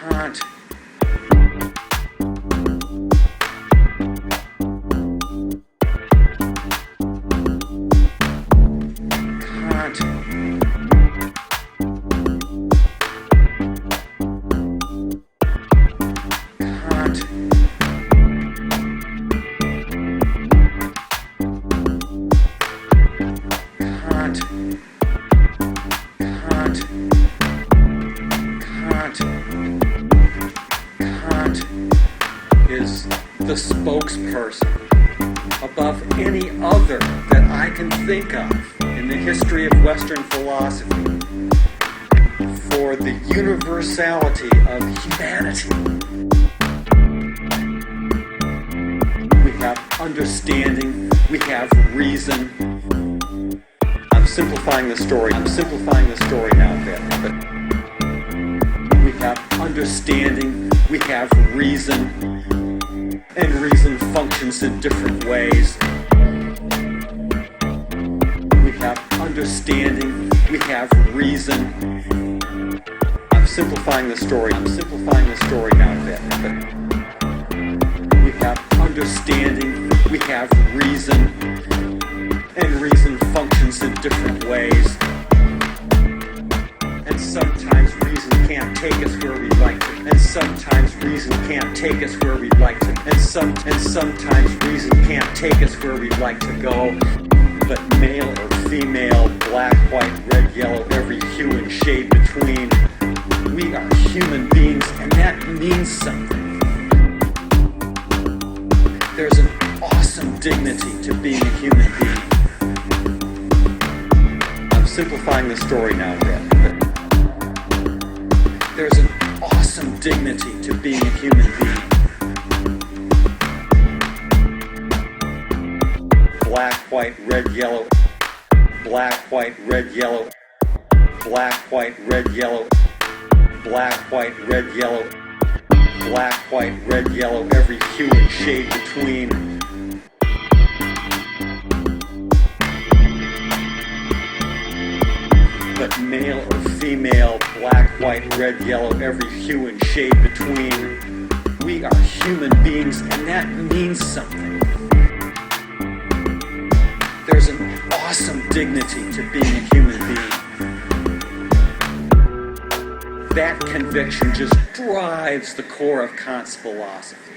Kant. Kant. Kant. Kant. Kant. Kant. Kant is the spokesperson above any other that I can think of in the history of Western philosophy for the universality of humanity. We have understanding, we have reason. I'm simplifying the story now a bit, but we have understanding, we have reason, and reason functions in different ways. We have understanding, we have reason. I'm simplifying the story now a bit, but we have understanding, we have reason, and reason functions in different ways. And sometimes reason can't take us where we'd like to. And sometimes reason can't take us where we'd like to. And sometimes reason can't take us where we'd like to go. But male or female, black, white, red, yellow, every hue and shade between, we are human beings, and that means something. There's an awesome dignity to being a human being. I'm simplifying the story now a bit, but there's an awesome dignity to being a human being. Black, white, red, yellow. Black, white, red, yellow. Black, white, red, yellow. Black, white, red, yellow. Black, white, red, yellow, every hue and shade between. But male or female, black, white, red, yellow, every hue and shade between, we are human beings, and that means something. There's an awesome dignity to being a human being. That conviction just drives the core of Kant's philosophy.